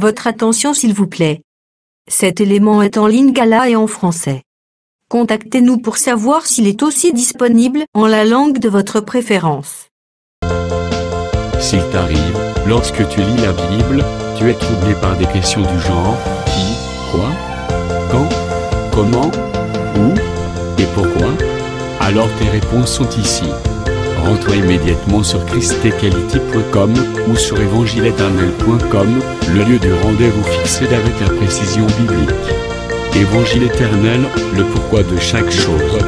Votre attention s'il vous plaît. Cet élément est en lingala et en français. Contactez-nous pour savoir s'il est aussi disponible en la langue de votre préférence. S'il t'arrive, lorsque tu lis la Bible, tu es troublé par des questions du genre qui, quoi, quand, comment, où et pourquoi, alors tes réponses sont ici. Rends-toi immédiatement sur christequality.com ou sur évangile-éternel.com, le lieu de rendez-vous fixé avec la précision biblique. Évangile éternel, le pourquoi de chaque chose.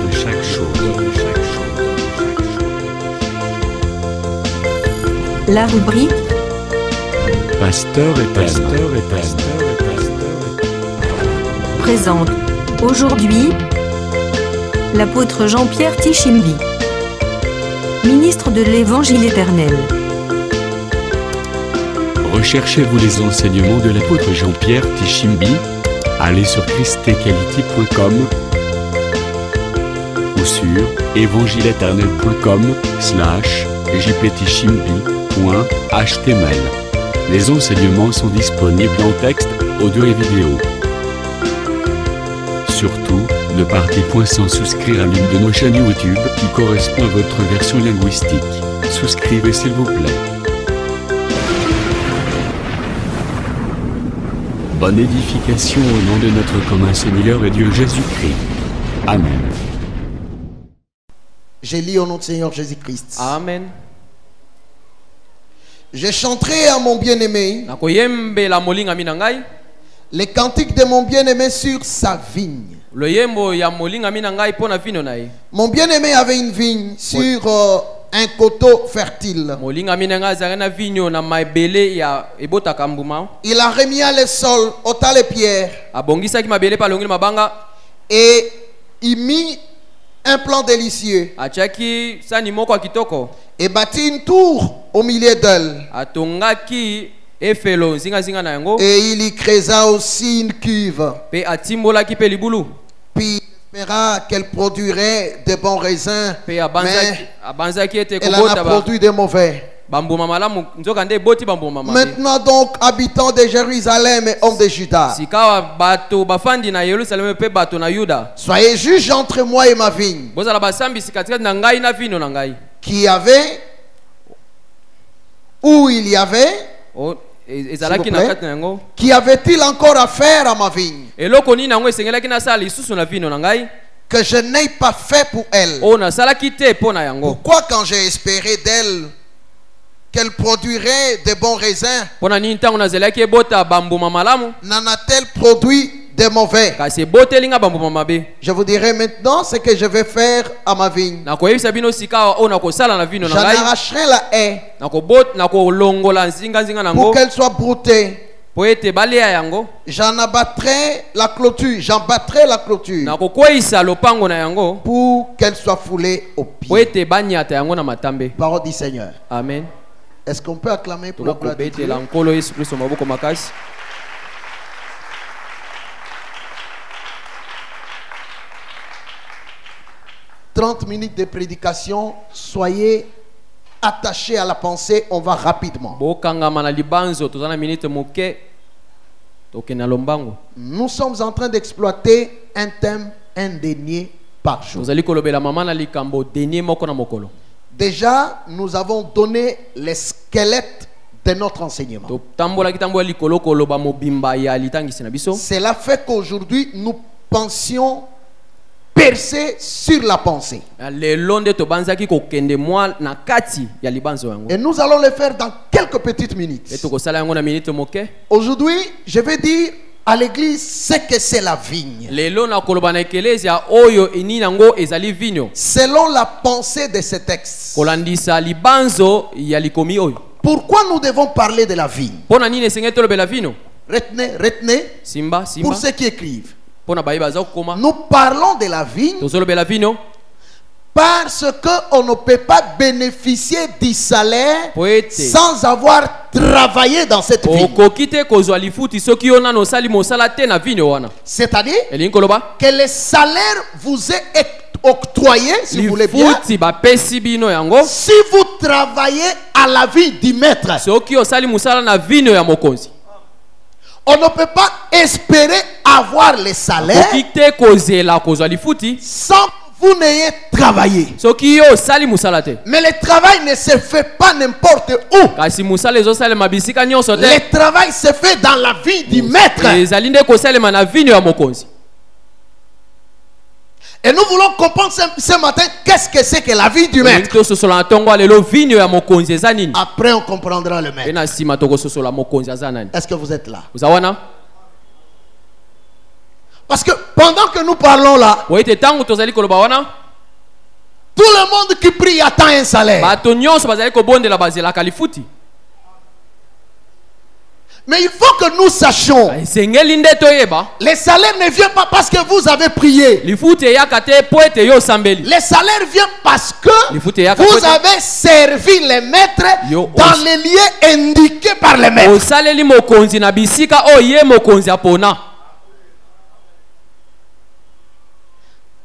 La rubrique Pasteur éternel. présente aujourd'hui l'apôtre Jean-Pierre Tichimbi, ministre de l'Évangile éternel. Recherchez-vous les enseignements de l'apôtre Jean-Pierre Tichimbi? Allez sur christequality.com ou sur évangile-éternel.com/jptichimbi.html. Les enseignements sont disponibles en texte, audio et vidéo. Surtout, ne partez point sans souscrire à l'une de nos chaînes YouTube qui correspond à votre version linguistique. Souscrivez s'il vous plaît. Bonne édification au nom de notre commun Seigneur et Dieu Jésus-Christ. Amen. J'ai lu au nom de Seigneur Jésus-Christ. Amen. Je chanterai à mon bien-aimé les cantiques de mon bien-aimé sur sa vigne. Mon bien-aimé avait une vigne sur un coteau fertile. Il a remis à le sol, ôta les pierres et il mit un plan délicieux et bâtit une tour au milieu d'elle. Et il y creusa aussi une cuve. Puis il espéra qu'elle produirait de bons raisins, mais elle en a produit de mauvais. Maintenant donc, habitants de Jérusalem et hommes de Juda, soyez juges entre moi et ma vigne. Qui avait, où il y avait, qui avait-il encore à faire à ma vigne que je n'ai pas fait pour elle? Pourquoi quand j'ai espéré d'elle qu'elle produirait de bons raisins, n'en a-t-elle produit de mauvais? Je vous dirai maintenant ce que je vais faire à ma vigne. J'en arracherai la haie pour qu'elle soit broutée. J'en abattrai la clôture, pour qu'elle soit foulée au pied. Parole du Seigneur. Amen. Est-ce qu'on peut acclamer pour la gloire de Dieu? 30 minutes de prédication, soyez attachés à la pensée, on va rapidement. Nous sommes en train d'exploiter un thème indénié par jour. Déjà, nous avons donné les squelettes de notre enseignement. Cela fait qu'aujourd'hui, nous pensions percer sur la pensée. Et nous allons le faire dans quelques petites minutes. Aujourd'hui, je vais dire à l'église ce que c'est la vigne. Selon la pensée de ce texte. Pourquoi nous devons parler de la vigne? Retenez. Pour ceux qui écrivent. Nous parlons de la vigne parce qu'on ne peut pas bénéficier du salaire sans avoir travaillé dans cette vigne. C'est-à-dire que le salaire vous est octroyé, si vous voulez bien, si vous travaillez à la vie du maître. On ne peut pas espérer avoir les salaires sans que vous n'ayez travaillé. Mais le travail ne se fait pas n'importe où. Le travail se fait dans la vie du maître. Et nous voulons comprendre ce matin qu'est-ce que c'est que la vie du maître. Après on comprendra le maître. Est-ce que vous êtes là? Parce que pendant que nous parlons là, tout le monde qui prie attend un salaire. Mais il faut que nous sachions, les salaires ne viennent pas parce que vous avez prié. Les salaires viennent parce que vous avez servi les maîtres dans les lieux indiqués par les maîtres.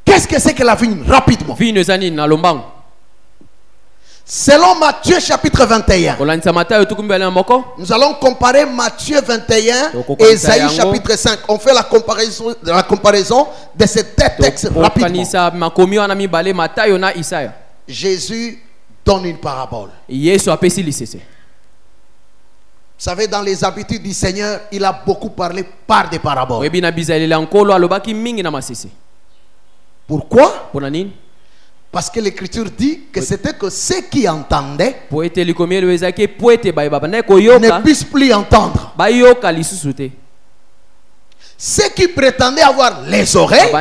Qu'est-ce que c'est que la vigne? Rapidement. Selon Matthieu chapitre 21, nous allons comparer Matthieu 21 et Ésaïe chapitre 5. On fait la comparaison de ces textes rapidement. Jésus donne une parabole. Vous savez, dans les habitudes du Seigneur, il a beaucoup parlé par des paraboles. Pourquoi? Parce que l'écriture dit que c'était que ceux qui entendaient ne puissent plus entendre. Ceux qui prétendaient avoir les oreilles,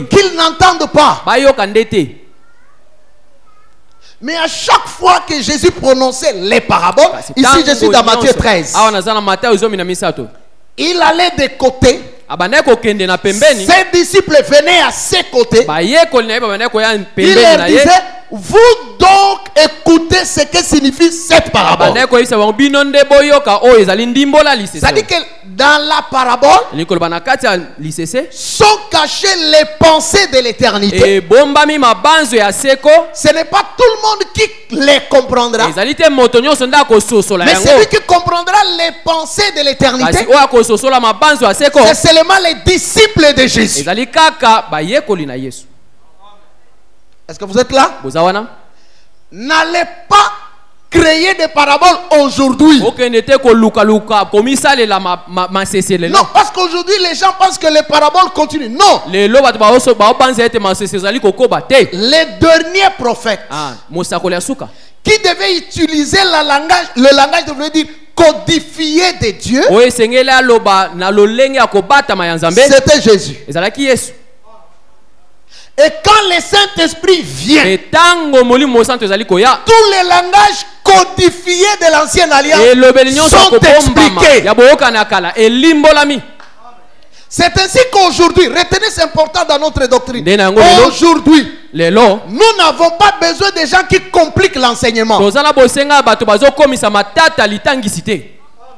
qu'ils n'entendent pas. Mais à chaque fois que Jésus prononçait les paraboles, ici je suis dans Matthieu 13, il allait de côté. Ses disciples venaient à ses côtés. Il leur disait, vous donc écoutez ce que signifie cette parabole. C'est-à-dire que dans la parabole sont cachées les pensées de l'éternité. Ce n'est pas tout le monde qui les comprendra, mais celui qui comprendra les pensées de l'éternité, c'est seulement les disciples de Jésus. Est-ce que vous êtes là? N'allez pas créer des paraboles aujourd'hui. Non, parce qu'aujourd'hui les gens pensent que les paraboles continuent. Non. Les derniers prophètes qui devaient utiliser le langage devait dire codifié de Dieu, c'était Jésus. Et quand le Saint-Esprit vient, tous les langages codifiés de l'ancienne alliance sont expliqués. C'est ainsi qu'aujourd'hui, retenez, c'est important dans notre doctrine. Aujourd'hui, nous n'avons pas besoin de gens qui compliquent l'enseignement.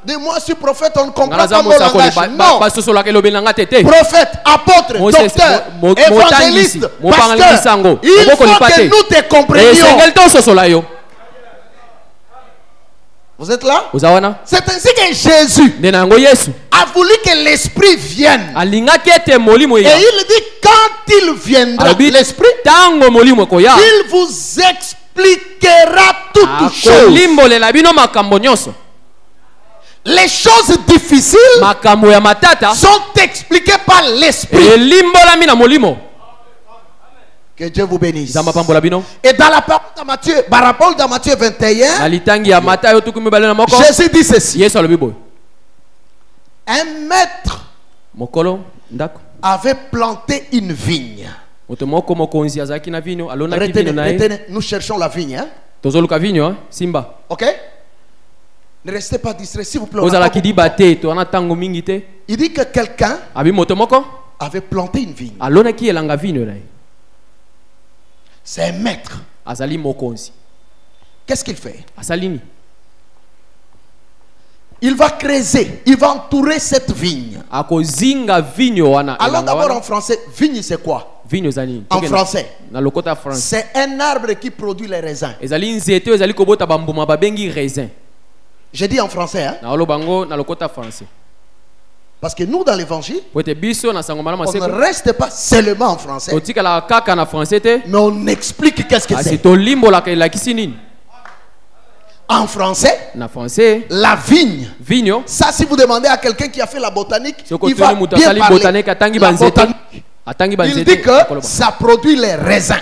Dis-moi, si prophète, on ne comprend pas mon langage. Non. Prophète, apôtre, docteur, évangéliste, pasteur, il faut que nous te comprenions. Vous êtes là? C'est ainsi que Jésus a voulu que l'Esprit vienne. Et il dit, quand il viendra, l'Esprit, il vous expliquera toutes choses. Les choses difficiles sont expliquées par l'Esprit. Que Dieu vous bénisse. Et dans la parole de Matthieu 21, Jésus dit ceci. Un maître avait planté une vigne. Retenez, nous cherchons la vigne. Ok? Ne restez pas distrait, s'il vous plaît. Il dit que quelqu'un avait planté une vigne. C'est un maître. Qu'est-ce qu'il fait? Il va creuser, il va entourer cette vigne. Alors d'abord en français, vigne c'est quoi? En français, c'est un arbre qui produit les raisins. Je dis en français, hein? Parce que nous, dans l'évangile, on ne reste pas seulement en français, mais on explique qu'est-ce que c'est. En français, la vigne. Ça, si vous demandez à quelqu'un qui a fait la botanique, il va bien parler. La botanique. Il dit que ça produit les raisins.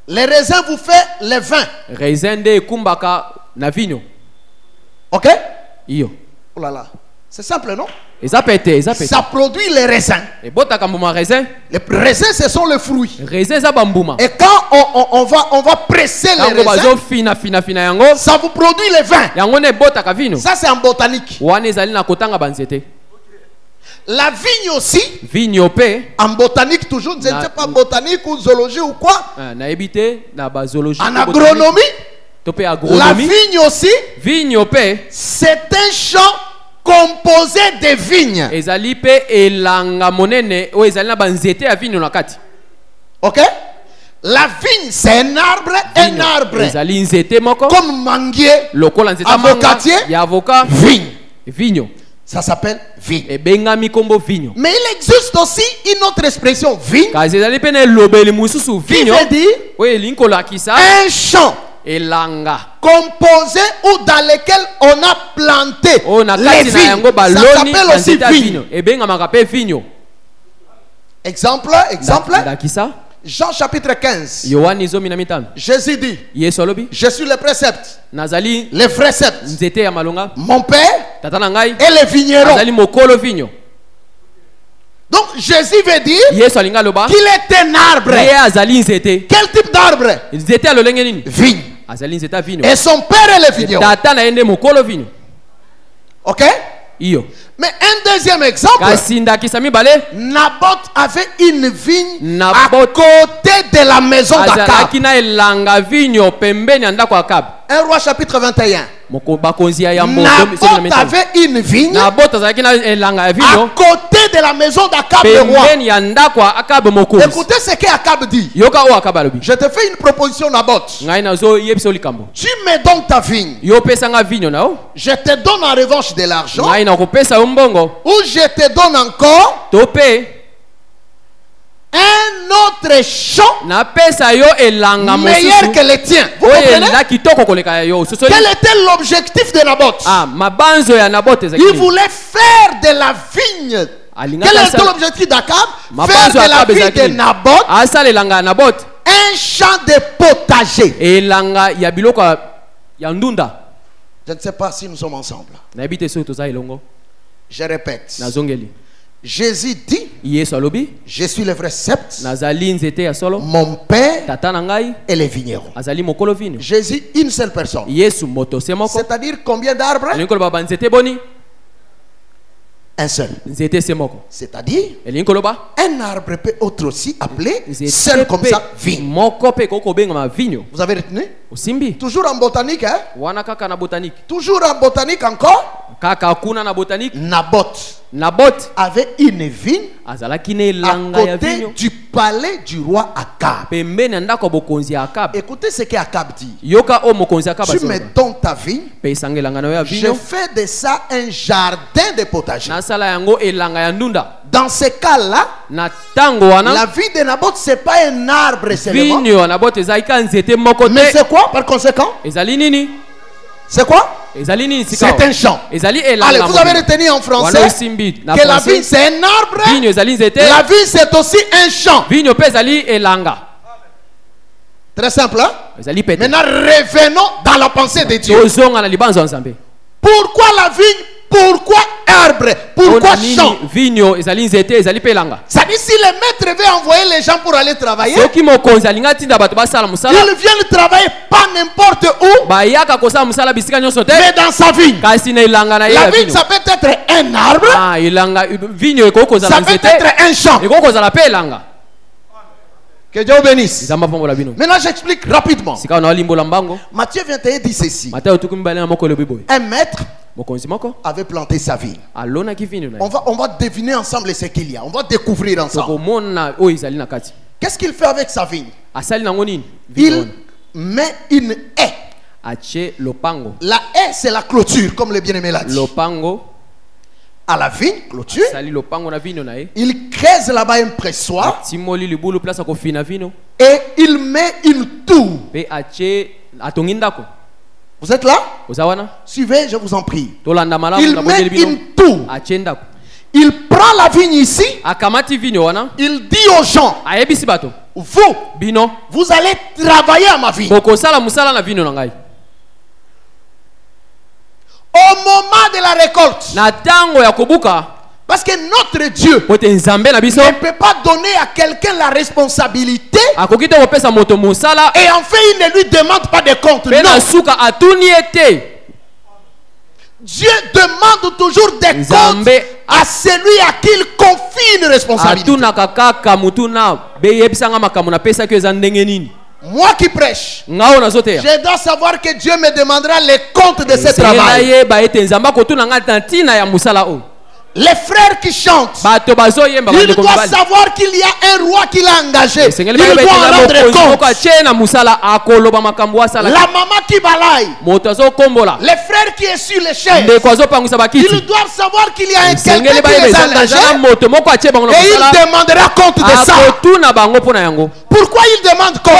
Les raisins vous font les vins. Ok? Oh là là. C'est simple, non? Ça produit les raisins. Les raisins, ce sont les fruits. Et quand on va presser les raisins, ça vous produit les vins. Ça, c'est en botanique. La vigne aussi, en botanique toujours, je ne sais pas botanique ou zoologie ou quoi. En agronomie, la vigne aussi, c'est un champ composé de vignes. Ok? La vigne, c'est un arbre. Comme manguier, avocatier, vigne. Ça s'appelle vigne. Mais il existe aussi une autre expression, vigne, qui veut dire un champ composé ou dans lequel on a planté les vignes. Ça s'appelle aussi vigne. Exemple. Jean chapitre 15. Jésus dit, je suis le précepte, le précepte, mon père et les vignerons. Donc Jésus veut dire qu'il est un arbre. Quel type d'arbre? Vigne. Et son père est le vigneron. Ok? Mais un deuxième exemple, Naboth avait une vigne à côté de la maison d'Akab. 1 Roi chapitre 21. Naboth avait une vigne à côté de la maison d'Akab le roi. Écoutez ce qu'Akab dit. Je te fais une proposition, Naboth. Tu me donnes ta vigne. Je te donne en revanche de l'argent. Ou je te donne encore un autre champ meilleur que le tien. Vous comprenez? Quel était l'objectif de Naboth? Il voulait faire de la vigne. Quel était l'objectif d'Akab? Faire de la vigne de Naboth un champ de potager. Je ne sais pas si nous sommes ensemble. Je répète. Jésus dit, je suis le vrai sceptre, mon père et les vignerons. Jésus, une seule personne. C'est-à-dire combien d'arbres? Un seul. C'est-à-dire un arbre peut être aussi appelé seul comme ça vigne. Vous avez retenu? Toujours en botanique, hein? Toujours en botanique encore. Naboth avait une vigne à côté du palais du roi Akab. Écoutez ce qu'Akab dit. Tu me donnes ta vigne, je fais de ça un jardin de potager. Dans ce cas-là, la vie de Naboth, ce n'est pas un arbre seulement. Mais c'est quoi par conséquent? C'est quoi? C'est un champ. Allez, vous avez retenu en français que la vigne c'est un arbre. La vigne c'est aussi un champ. Très simple, hein? Maintenant revenons dans la pensée de Dieu. Pourquoi la vigne? Pourquoi arbre? Pourquoi champ? Ça dit si le maître veut envoyer les gens pour aller travailler, ils viennent travailler pas n'importe où, mais dans sa vigne. La vigne ça peut être un arbre, ça peut être un champ. Que Dieu bénisse. Maintenant j'explique rapidement. Matthieu 21 dit ceci. Un maître avait planté sa vigne. On va deviner ensemble ce qu'il y a. On va découvrir ensemble. Qu'est-ce qu'il fait avec sa vigne? Il met une haie La haie, c'est la clôture, comme le bien-aimé l'a dit. À la vigne, clôture. Il creuse là-bas un pressoir. Et il met une tour. Vous êtes là? Suivez, je vous en prie. Il met une tour. Il prend la vigne ici. Il dit aux gens, vous allez travailler à ma vigne. Au moment de la récolte. Parce que notre Dieu ne peut pas donner à quelqu'un la responsabilité et en fait il ne lui demande pas de compte. Non. Dieu demande toujours des comptes à celui à qui il confie une responsabilité. Moi qui prêche, je dois savoir que Dieu me demandera les comptes de ce travail. Les frères qui chantent, ils doivent savoir qu'il y a un roi qui l'a engagé. Il doit rendre compte. La maman qui balaye, les frères qui essuient les chaises, ils doivent savoir qu'il y a un quelqu'un qui les a engagés et il demandera compte de ça. Pourquoi il demande compte?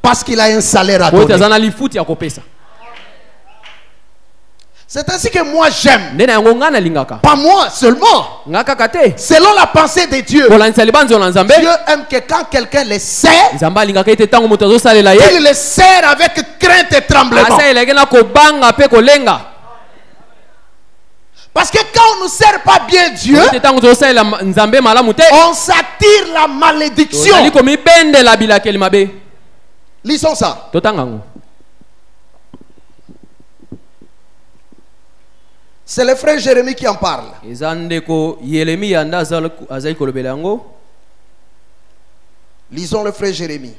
Parce qu'il a un salaire à donner. C'est ainsi que moi j'aime. Pas moi seulement. Selon la pensée de Dieu. Dieu aime que quand quelqu'un le sert, il le sert avec crainte et tremblement. Parce que quand on ne sert pas bien Dieu, on s'attire la malédiction. Lisons ça. C'est le frère Jérémie qui en parle. Lisons le frère Jérémie.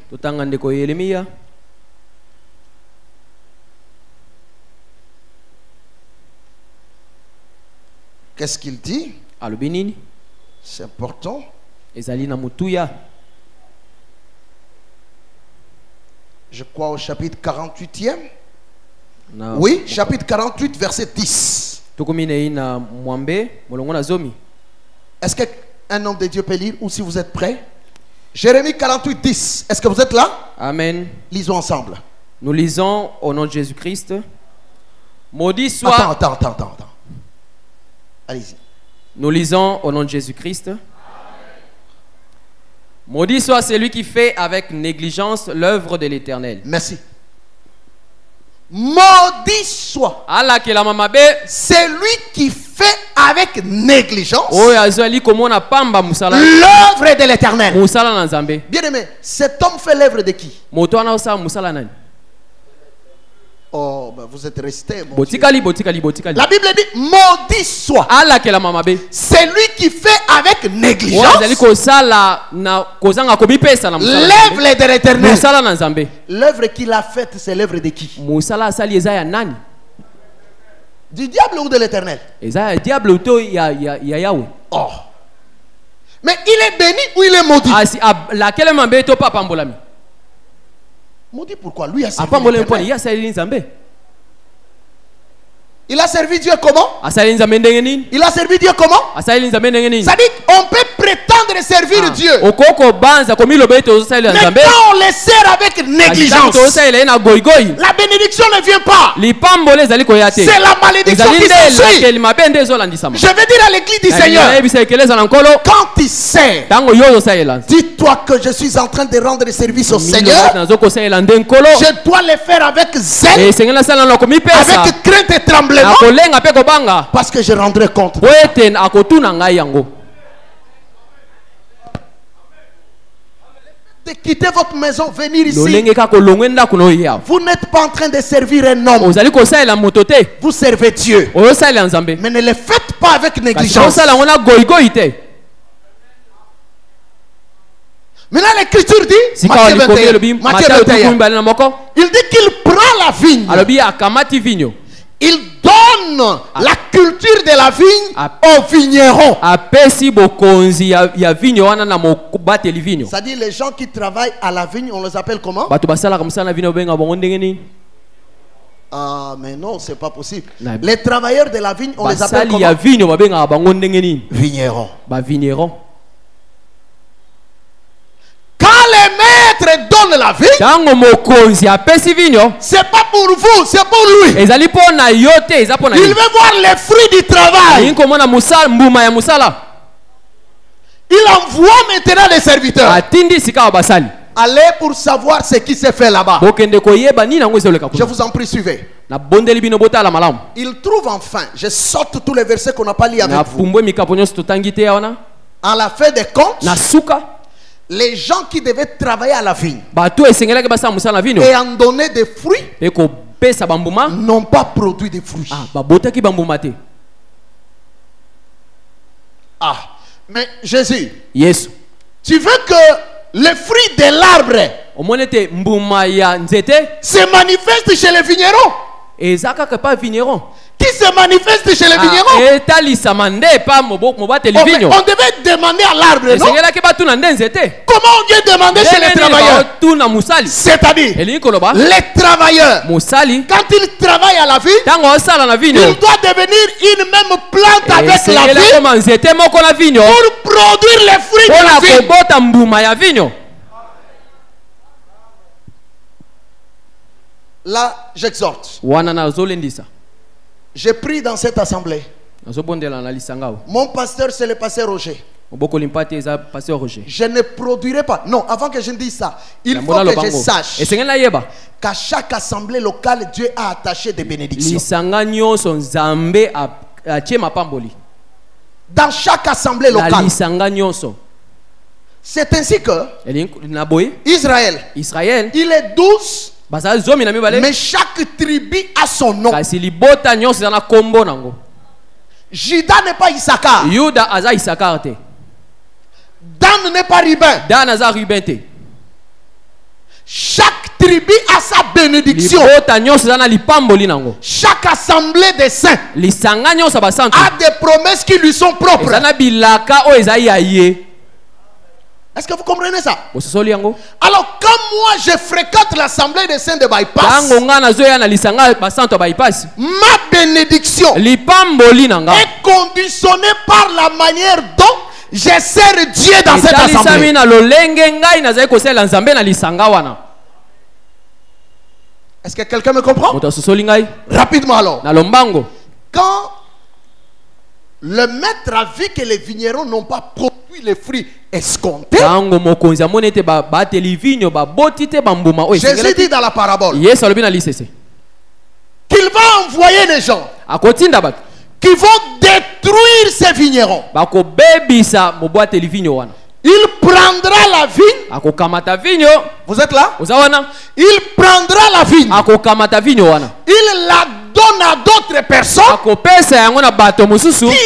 Qu'est-ce qu'il dit? C'est important. Je crois au chapitre 48e. Oui, chapitre 48, verset 10. Est-ce qu'un homme de Dieu peut lire ou si vous êtes prêts? Jérémie 48, 10. Est-ce que vous êtes là? Amen. Lisons ensemble. Nous lisons au nom de Jésus-Christ. Maudit soit. Attends. Allez-y. Nous lisons au nom de Jésus-Christ. Maudit soit celui qui fait avec négligence l'œuvre de l'Éternel. Merci. Maudit soit celui qui fait avec négligence l'œuvre de l'Éternel. Bien aimé, cet homme fait l'œuvre de qui? Oh, ben vous êtes restés. La Bible dit maudit soit celui qui fait avec négligence l'œuvre de l'Éternel. L'œuvre qu'il a faite, c'est l'œuvre de qui? Du diable ou de l'Éternel? Oh. Mais il est béni ou il est maudit? Maudit pourquoi? Lui a servi l'Éternel. Il a servi Dieu comment? Il a servi Dieu comment? C'est-à-dire qu'on peut prétendre servir Dieu. Mais quand on le sert avec négligence, la bénédiction ne vient pas. C'est la malédiction qui s'ensuit. Je veux dire à l'église du Seigneur, quand tu sers, dis-toi que je suis en train de rendre service au Seigneur. Je dois le faire avec zèle, avec crainte et tremblement, parce que je rendrai compte. De quitter votre maison, venir ici, vous n'êtes pas en train de servir un homme, vous servez Dieu, mais ne le faites pas avec négligence. Maintenant l'écriture dit, Matthieu 21, il dit qu'il prend la vigne, il donne la culture de la vigne aux vignerons. C'est-à-dire les gens qui travaillent à la vigne, on les appelle comment? Ah, mais non, c'est pas possible. Les travailleurs de la vigne, on les appelle comment? Vignerons. Quand les maîtres donnent la vigne, c'est pas pour vous, c'est pour lui. Il veut voir les fruits du travail. Il envoie maintenant les serviteurs. Allez pour savoir ce qui s'est fait là-bas. Je vous en prie, suivez. Il trouve enfin, je sorte tous les versets qu'on n'a pas lu avec vous. À la fin des comptes, les gens qui devaient travailler à la vigne et en donner des fruits n'ont pas produit des fruits. Ah, mais Jésus, tu veux que le fruit de l'arbre se manifeste chez les vignerons? Qui se manifeste chez les vignerons? On devait demander à l'arbre, non? Comment on vient demander chez les travailleurs? C'est-à-dire, les travailleurs, quand ils travaillent à la vigne, ils doivent devenir une même plante avec la vigne pour produire les fruits de la vigne. Là, j'exhorte. J'ai pris dans cette assemblée. Mon pasteur, c'est le pasteur Roger. Je ne produirai pas. Non, avant que je ne dise ça, il faut que je sache qu'à chaque assemblée locale, Dieu a attaché des bénédictions. Dans chaque assemblée locale. C'est ainsi que Israël, il est 12. Mais chaque tribu a son nom. Juda n'est pas Issachar. Dan n'est pas Ruben. Chaque tribu a sa bénédiction. Chaque assemblée des saints a des promesses qui lui sont propres. Est-ce que vous comprenez ça? Alors, quand moi je fréquente l'assemblée des saints de Bypass, ma bénédiction est conditionnée par la manière dont je sers Dieu dans cette assemblée. Est-ce que quelqu'un me comprend? Rapidement alors. Quand le maître a vu que les vignerons n'ont pas produit les fruits escomptés, Jésus dit dans la parabole qu'il va envoyer les gens qui vont détruire ces vignerons. Il prendra la vigne. Vous êtes là? Il prendra la vigne. Il la donne à d'autres personnes qui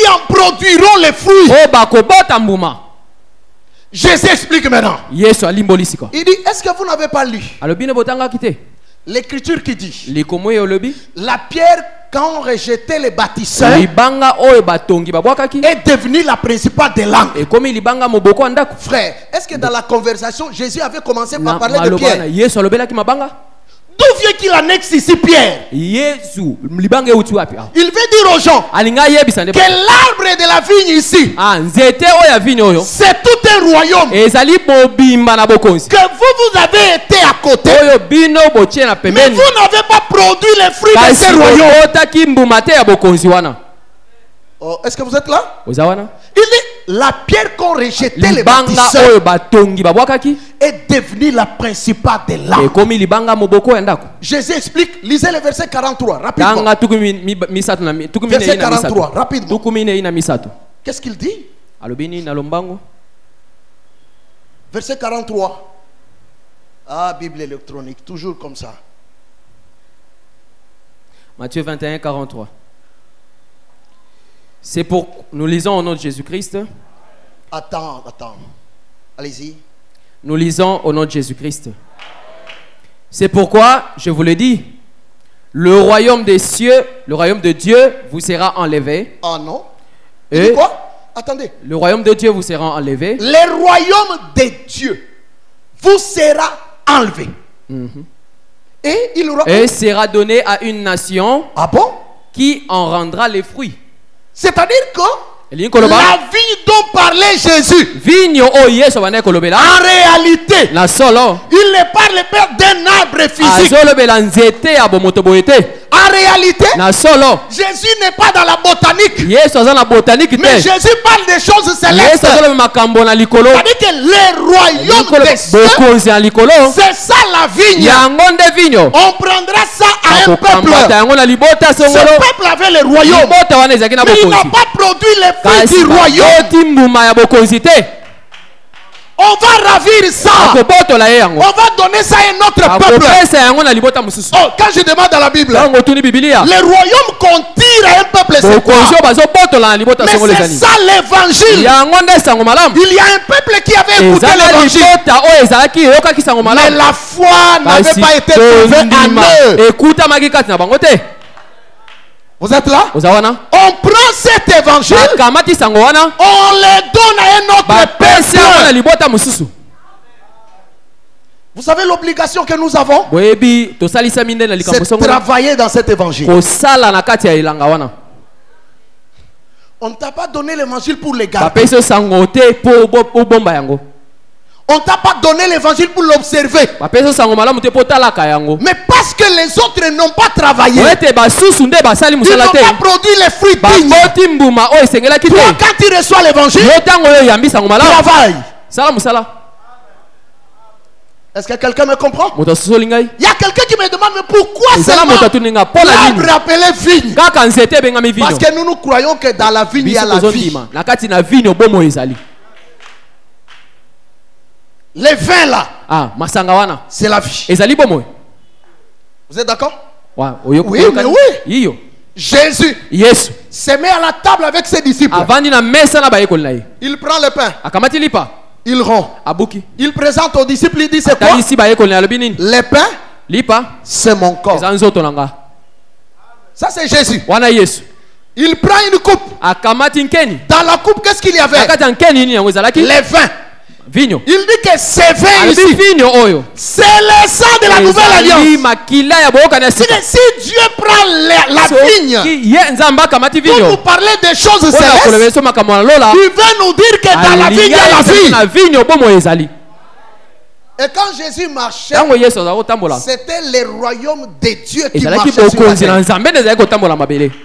en produiront les fruits. Jésus explique maintenant. Il dit, est-ce que vous n'avez pas lu l'écriture qui dit, la pierre quand on rejetait les bâtisseurs est devenue la principale des langues. Frère, est-ce que dans la conversation Jésus avait commencé par parler de pierre? D'où vient-il annexe ici Pierre? Il veut dire aux gens que l'arbre de la vigne ici, c'est tout un royaume. Que vous avez été à côté, mais vous n'avez pas produit les fruits de ce royaume. Oh, est-ce que vous êtes là? Il dit, la pierre qu'on rejetait les bâtisseurs est devenue la principale des langues. Jésus explique, lisez le verset 43 rapidement. Verset 43 rapidement. Qu'est-ce qu'il dit? Verset 43. Ah, Bible électronique, toujours comme ça. Matthieu 21, 43. C'est pour... Nous lisons au nom de Jésus-Christ. Attends. Allez-y. Nous lisons au nom de Jésus-Christ. C'est pourquoi, je vous le dis, le royaume des cieux, le royaume de Dieu vous sera enlevé. Ah non. Et quoi? Attendez. Le royaume de Dieu vous sera enlevé. Le royaume de Dieu vous sera enlevé. Et sera donné à une nation qui en rendra les fruits. C'est-à-dire que la vie dont parlait Jésus, en réalité, il ne parle pas d'un arbre physique. En réalité, Jésus n'est pas dans la botanique. Mais Jésus parle des choses célestes. C'est-à-dire que les royaumes des cieux, c'est ça la vigne. On prendra ça à un peuple. Ce peuple avait le royaume, mais il n'a pas produit les fruits du royaume. On va ravir ça. On va donner ça à un autre peuple. Oh, quand je demande dans la Bible, le royaume qu'on tire à un peuple, c'est quoi? Mais c'est ça l'évangile. Il y a un peuple qui avait écouté l'évangile, mais la foi n'avait pas été trouvée en eux. Vous êtes là? On prend cet évangile, on le donne à un autre peuple. Vous savez l'obligation que nous avons? C'est de travailler dans cet évangile. On ne t'a pas donné l'évangile pour les garder. On ne t'a pas donné l'évangile pour l'observer. Mais parce que les autres n'ont pas travaillé, ils n'ont pas produit les fruits dignes. Toi, quand tu reçois l'évangile, travaille. Est-ce que quelqu'un me comprend? Il y a quelqu'un qui me demande, mais pourquoi seulement l'arbre appelé vigne? Parce que nous croyons que dans la vigne il y a la vie. Les vins là, c'est la vie. Vous êtes d'accord? Oui, mais oui. Jésus se met à la table avec ses disciples. Il prend le pain. Il rompt. Il présente aux disciples. Il dit c'est quoi? Le pain, c'est mon corps. Ça c'est Jésus. Il prend une coupe. Dans la coupe, qu'est-ce qu'il y avait? Les vins. Il dit que c'est vin ici, c'est le sang de la nouvelle alliance. Si Dieu prend la vigne pour nous parler des choses célestes, il veut nous dire que dans la vigne il y a la vie. Et quand Jésus marchait, c'était le royaume de Dieu qui marchait sur la terre.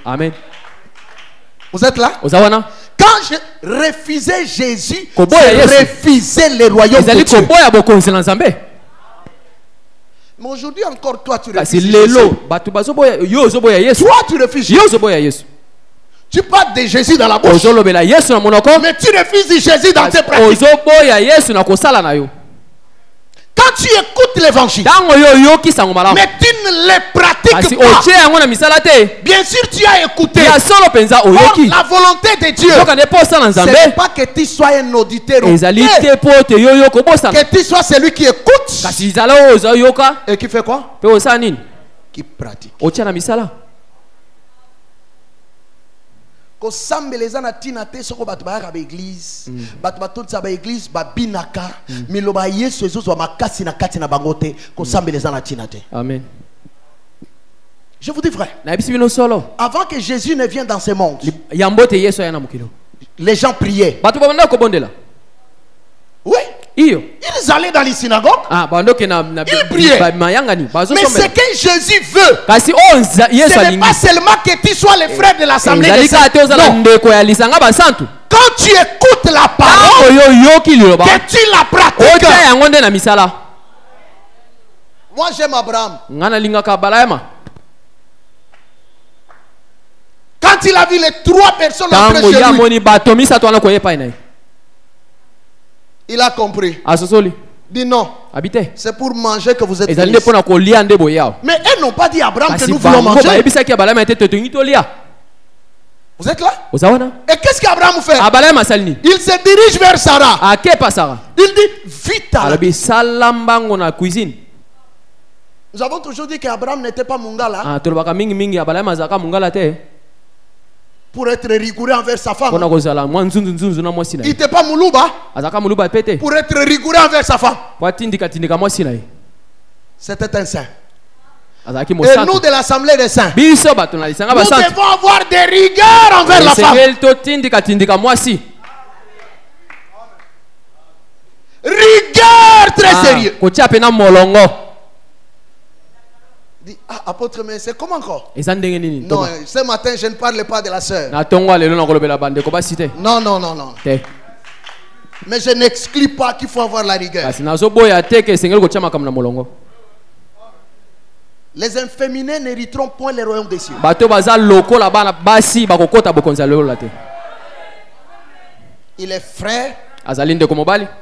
Amen. Vous êtes là? Quand je refusais Jésus, je refusais le royaume de Dieu. Mais aujourd'hui encore, toi tu refuses Jésus. Toi tu refuses Jésus. Tu parles de Jésus dans la bouche, mais tu refuses Jésus dans tes pratiques. Quand tu écoutes l'évangile, mais tu ne le pratiques pas, bien sûr tu as écouté. Or, la volonté de Dieu, ce n'est pas que tu sois un auditeur, que tu sois celui qui écoute et qui fait quoi? Qui pratique. Kosambeleza na tina te soko batu ba ya église batu batonza ba église ba binaka miloba Yesu ezozo makasi na kati na bangote kosambeleza na tina te. Amen. Je vous dis frère, avant que Jésus ne vienne dans ce monde, les gens priaient. Oui. Ils allaient dans les synagogues. Ils priaient. Mais ce que Jésus veut, ce n'est pas seulement que tu sois le frère de l'assemblée des saints. Quand tu écoutes la parole, que tu la pratiques. Moi j'aime Abraham. Quand il a vu les 3 personnes entrer chez lui, il a compris. Dit non. C'est pour manger que vous êtes venus. Mais elles n'ont pas dit à Abraham que nous voulons manger. Vous êtes là? Et qu'est-ce qu'Abraham fait? Il se dirige vers Sarah. Il dit vite à la cuisine. Nous avons toujours dit qu'Abraham n'était pas mungala. Pour être rigoureux envers sa femme. Il n'était pas moulouba. Pour être rigoureux envers sa femme. C'était un saint. Et nous de l'Assemblée des Saints, nous devons avoir des rigueurs envers la femme. Rigueur très sérieux. Apôtre, mais c'est comment encore? Non, ce matin je ne parle pas de la sœur. Non, non, non, non. Mais je n'exclus pas qu'il faut avoir la rigueur. Les inféminés n'hériteront point les royaumes des cieux. Il est frère,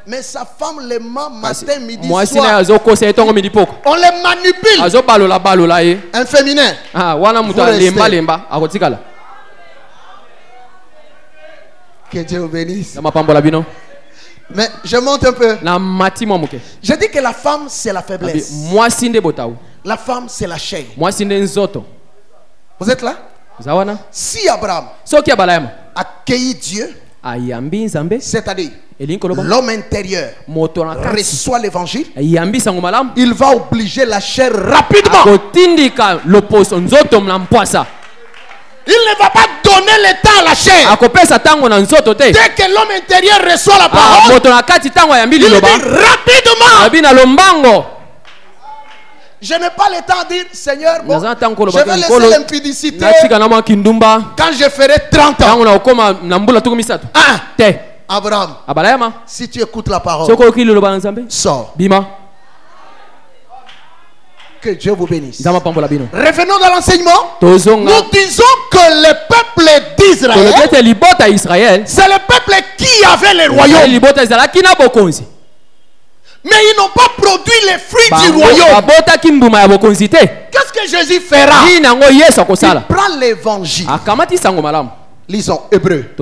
mais sa femme les ment matin, midi, soir. On les manipule. Inféminin. Que Dieu vous bénisse. Mais je monte un peu. Je dis que la femme c'est la faiblesse. La femme c'est la chair. Vous êtes là? Si Abraham accueillit Dieu, c'est-à-dire l'homme intérieur reçoit l'évangile, il va obliger la chair rapidement. Il ne va pas donner le temps à la chair. Dès que l'homme intérieur reçoit la parole, il dit rapidement. Je n'ai pas le temps de dire, Seigneur, bon, je vais laisser l'impudicité quand je ferai 30 ans. Abraham, si tu écoutes la parole, sors. Que Dieu vous bénisse. Revenons dans l'enseignement. Nous disons que le peuple d'Israël, c'est le peuple qui avait le royaume. Mais ils n'ont pas produit les fruits du royaume. Qu'est-ce que Jésus fera? Il prend l'évangile. Lisons Hébreu.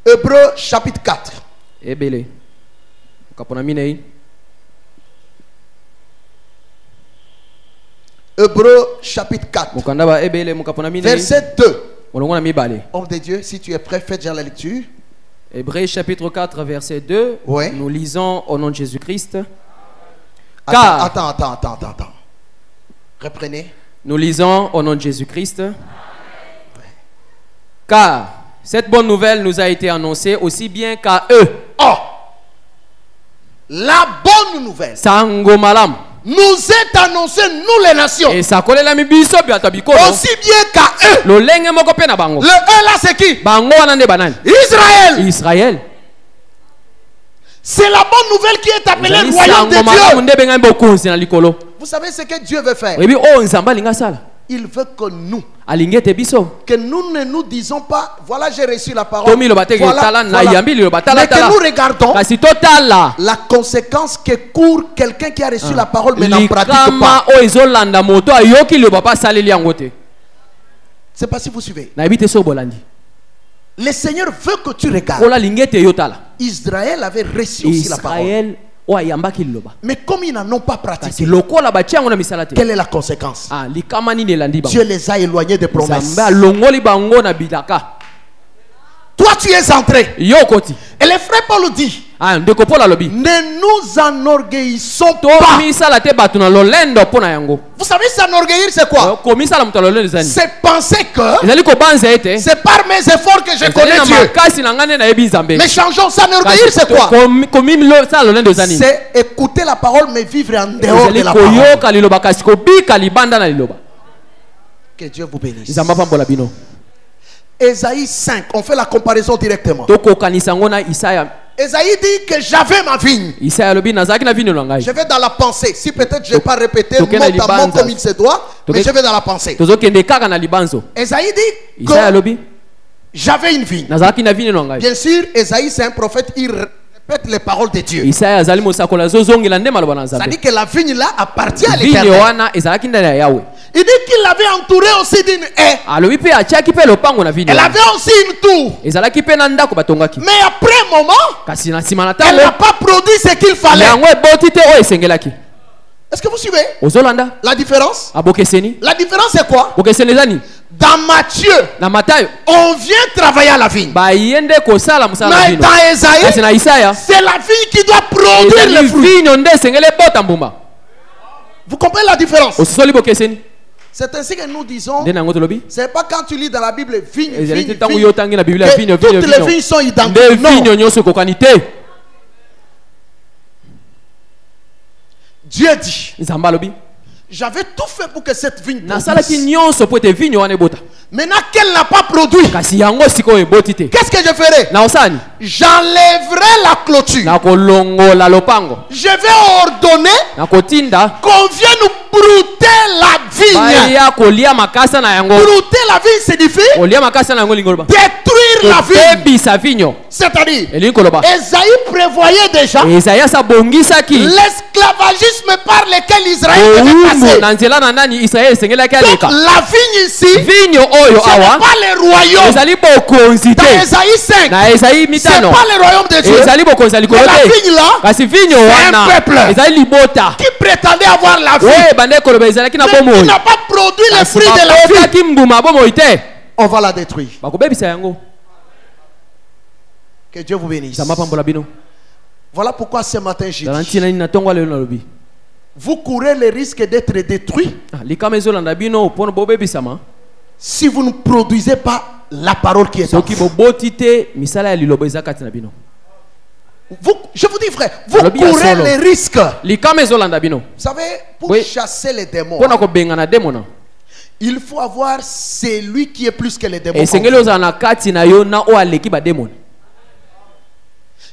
Hébreu chapitre 4. Hébreu chapitre 4. Verset 2. Homme de Dieu, si tu es prêt, fais déjà la lecture. Hébreux chapitre 4, verset 2. Ouais. Nous lisons au nom de Jésus-Christ. Attends. Reprenez. Nous lisons au nom de Jésus-Christ. Car cette bonne nouvelle nous a été annoncée aussi bien qu'à eux. Oh! La bonne nouvelle nous est annoncée, nous les nations. Aussi bien qu'à eux. Le eux là c'est qui? Israël. C'est la bonne nouvelle qui est appelée le royaume de Dieu. Vous savez ce que Dieu veut faire? Il veut que nous ne nous disons pas, voilà j'ai reçu la parole, voilà. Mais que nous regardons la conséquence que court quelqu'un qui a reçu la parole mais n'en pratique pas. C'est pas si vous suivez. Le Seigneur veut que tu regardes. Israël avait reçu aussi la parole. Mais comme ils n'en ont pas pratiqué, quelle est la conséquence? Dieu les a éloignés des promesses. Toi tu es entré. Et le frère Paul dit, ne nous enorgueillissons pas. Vous savez s'enorgueillir c'est quoi? C'est penser que c'est par mes efforts que je connais Dieu. Mais changeons, s'enorgueillir c'est quoi? C'est écouter la parole mais vivre en dehors de la parole. Que Dieu vous bénisse. Ésaïe 5, on fait la comparaison directement. Ésaïe dit que j'avais ma vigne. Je vais dans la pensée. Si peut-être je n'ai pas répété mot à mot comme il se doit, mais je vais dans la pensée. Ésaïe dit que j'avais une vigne. Bien sûr, Ésaïe c'est un prophète, il répète les paroles de Dieu. Ça dit que la vigne là appartient à l'Éternel. Il dit qu'il l'avait entouré aussi d'une haie. Elle avait aussi une tour. Mais après un moment, elle n'a pas produit ce qu'il fallait. Est-ce Est-ce que vous suivez la différence? La différence c'est quoi? Dans Matthieu, on vient travailler à la vigne. Mais dans Esaïe, c'est la vigne qui doit produire le fruit. Vous comprenez la différence? C'est ainsi que nous disons, c'est pas quand tu lis dans la Bible vigne, que toutes les vignes sont identiques. Non. Dieu dit, j'avais tout fait pour que cette vigne produise. Maintenant qu'elle n'a pas produit, qu'est-ce que je ferai? J'enlèverai la clôture. Je vais ordonner qu'on vienne nous brouter la vigne. Brouter la vigne signifie détruire la vigne. C'est-à-dire, Esaïe prévoyait déjà l'esclavagisme par lequel Israël devait passer. Donc la vigne ici, ce n'est pas le royaume. Dans Esaïe 5, ce n'est pas le royaume de Dieu. Mais la vigne là, c'est un peuple qui prétendait avoir la vie, mais qui n'a pas produit le fruit de la vie. On va la détruire. Que Dieu vous bénisse. Voilà pourquoi ce matin j'ai dit, vous courez le risque d'être détruit si vous ne produisez pas la parole qui est en vous. Je vous dis frère, vous courez le risque. Vous savez, pour chasser les démons, il faut avoir celui qui est plus que les démons.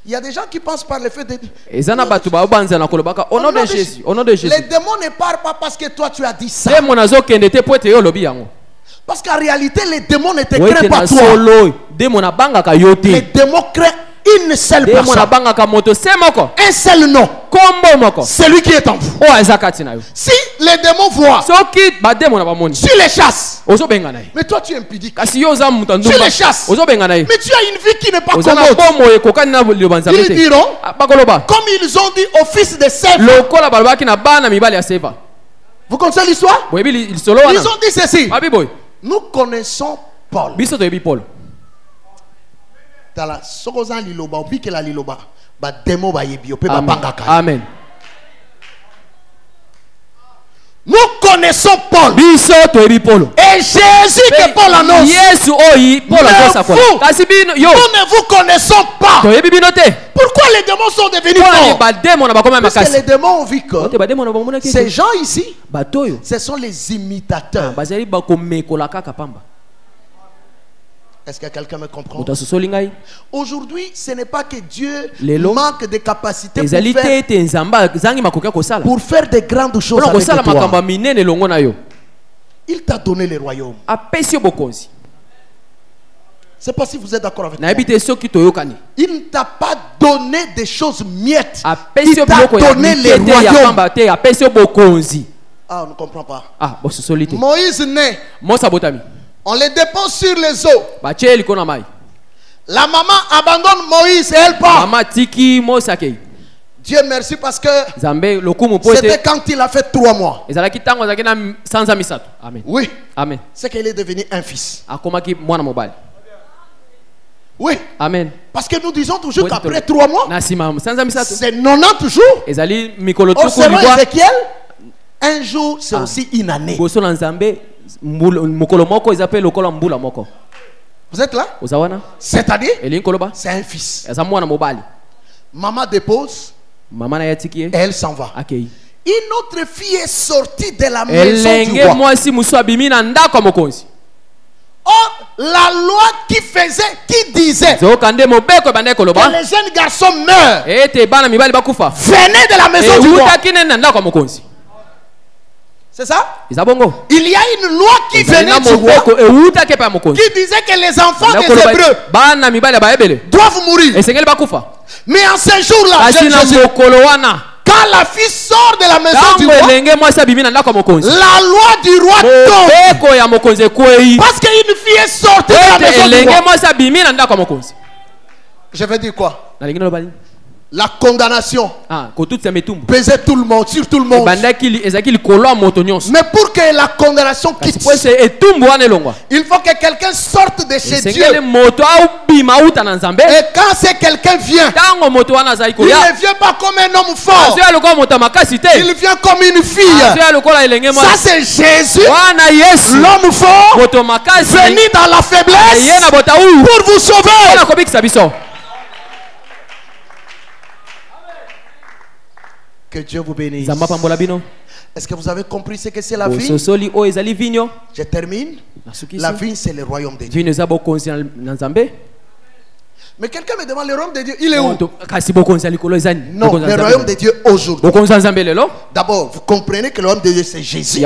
Il y a des gens qui pensent par le fait de... Au nom de Jésus. Les démons ne parlent pas parce que toi tu as dit ça. Parce qu'en réalité, les démons ne te craignent pas toi. Les démons craignent une seule personne. Un seul nom. Celui qui est en vous. Si les démons voient, tu les chasses. Mais toi tu es impudique. Tu les chasses. Mais tu as une vie qui n'est pas commode. Ils diront, comme ils ont dit au fils de Séva. Vous connaissez l'histoire? Ils ont dit ceci. Nous connaissons Paul. Amen. Nous connaissons Paul. Et Jésus que Paul annonce. Nous ne vous connaissons pas. Pourquoi les démons sont devenus forts? Parce que les démons ont vu que ces gens ici, ce sont les imitateurs. Est-ce que quelqu'un me comprend? Aujourd'hui, ce n'est pas que Dieu manque de capacité pour faire de grandes choses avec toi. Il t'a donné le royaume. Je ne sais pas si vous êtes d'accord avec moi. Il ne t'a pas donné des choses miettes. Il t'a donné le royaume. Ah, on ne comprend pas. Moïse naît. On les dépose sur les eaux. La maman abandonne Moïse et elle part. Dieu merci parce que c'était quand il a fait 3 mois. Oui. Amen. C'est qu'il est devenu un fils. Oui. Amen. Parce que nous disons toujours qu'après 3 mois, c'est 90 jours. Or, selon Ézéchiel, un jour c'est aussi une année. Vous êtes là? C'est-à-dire, c'est un fils. Maman dépose et elle s'en va. Une autre fille est sortie de la maison du roi. Or, la loi qui disait que les jeunes garçons meurent venaient de la maison du roi. C'est ça? Il y a une loi qui venait du roi qui disait que les enfants des Hébreux doivent mourir. Mais en ce jour-là, quand la fille sort de la maison du roi, la loi du roi tombe. Parce qu'une fille est sortie de la maison du roi. Je vais dire quoi? La condamnation pesait tout le monde, sur tout le monde. Mais pour que la condamnation quitte, il faut que quelqu'un sorte de chez Dieu. Et quand c'est quelqu'un vient, il ne vient pas comme un homme fort. Il vient comme une fille. Ça c'est Jésus, l'homme fort, venu dans la faiblesse pour vous sauver. Que Dieu vous bénisse. Est-ce que vous avez compris ce que c'est la vigne? Je termine. La vigne, c'est le royaume de Dieu. Mais quelqu'un me demande, le royaume de Dieu, il est où? Non, le royaume de Dieu aujourd'hui. D'abord, vous comprenez que le royaume de Dieu, c'est Jésus.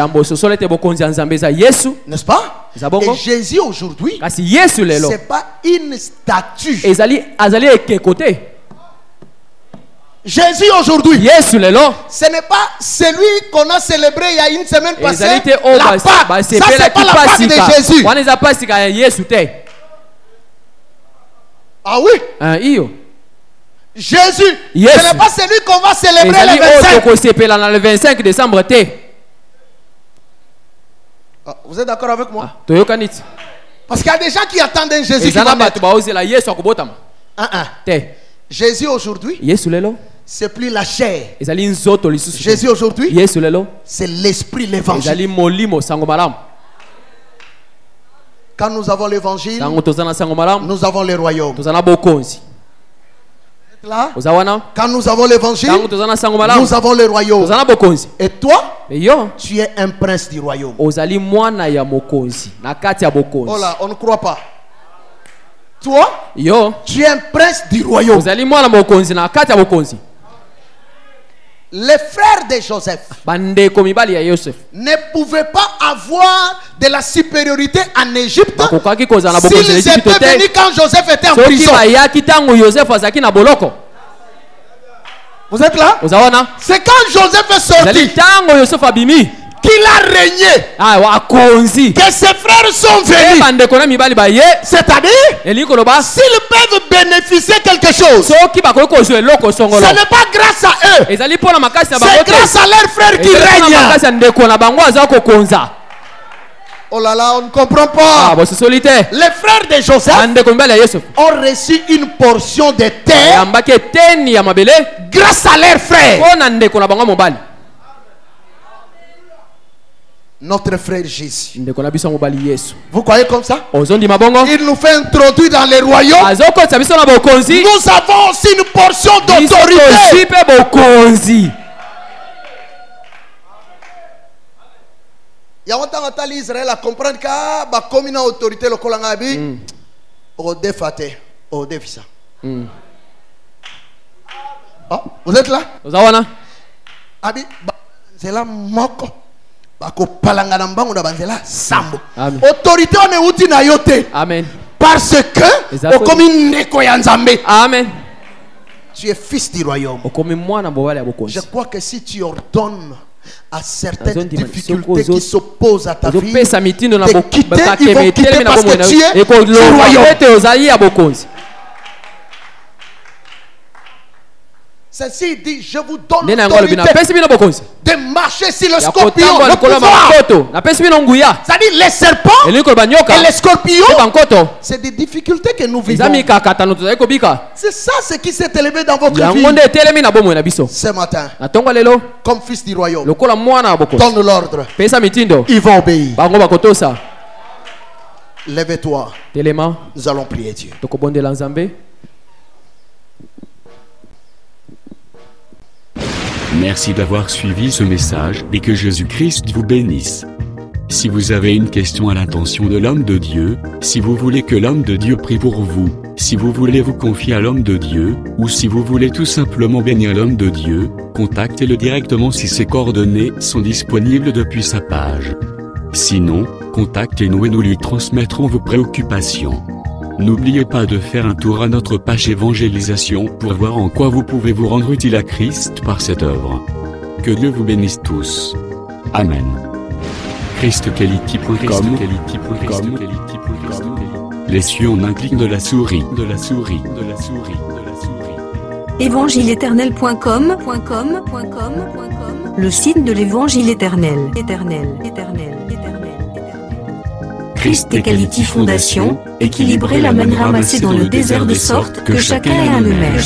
N'est-ce pas? Et Jésus aujourd'hui, c'est pas une statue. Jésus aujourd'hui, ce n'est pas celui qu'on a célébré il y a une semaine passée, la Pâque. Ça c'est pas la Pâque de Jésus. Ah oui? Jésus, ce n'est pas celui qu'on va célébrer le 25 décembre. Vous êtes d'accord avec moi? Parce qu'il y a des gens qui attendent un Jésus qui va mettre. Jésus aujourd'hui, c'est plus la chair. Jésus aujourd'hui, c'est l'esprit, l'évangile. Quand nous avons l'évangile, nous avons le royaume. Là, quand nous avons l'évangile, nous avons le royaume. Et toi, tu es un prince du royaume. Oh là, on ne croit pas. Toi, tu es un prince du royaume. Les frères de Joseph ne pouvaient pas avoir de la supériorité en Égypte s'ils étaient venus quand Joseph était en prison. Vous êtes là? C'est quand Joseph est sorti qu'il a régné, que ses frères sont venus. C'est-à-dire, s'ils peuvent bénéficier quelque chose, ce n'est pas grâce à eux, c'est grâce à leurs frères qui règnent. Oh là là, on ne comprend pas. Les frères de Joseph ont reçu une portion de terre grâce à leurs frères. Notre frère Jésus. Vous croyez comme ça? Il nous fait introduire dans les royaumes. Nous avons aussi une portion d'autorité. Il y a longtemps que l'Israël a compris que comme une autorité locale en Abi, au défaté, au défisa. Vous êtes là? Abi, c'est là moko. Autorité on est outil na yote. Amen. Parce que au comme une nekoyanzambe. Amen. Tu es fils du royaume. Je crois que si tu ordonnes à certaines difficultés qui s'opposent à ta vie de quitter, ils vont quitter parce que tu es du royaume. Ceci dit, je vous donne l'autorité de marcher sur le scorpion, le pouvoir. C'est-à-dire les serpents et les scorpions. C'est des difficultés que nous vivons. C'est ça ce qui s'est élevé dans votre vie ce matin. Comme fils du royaume, donne l'ordre. Ils vont obéir. Lève-toi. Nous allons prier Dieu. Merci d'avoir suivi ce message et que Jésus-Christ vous bénisse. Si vous avez une question à l'intention de l'homme de Dieu, si vous voulez que l'homme de Dieu prie pour vous, si vous voulez vous confier à l'homme de Dieu, ou si vous voulez tout simplement bénir l'homme de Dieu, contactez-le directement si ses coordonnées sont disponibles depuis sa page. Sinon, contactez-nous et nous lui transmettrons vos préoccupations. N'oubliez pas de faire un tour à notre page évangélisation pour voir en quoi vous pouvez vous rendre utile à Christ par cette œuvre. Que Dieu vous bénisse tous. Amen. ChristKelity.com. Les cieux en un clic de la souris. évangile-éternel.com, le site de l'évangile éternel. Christ Equality Fondation, équilibrer la manne ramassée dans le désert de sorte que chacun ait un eumère.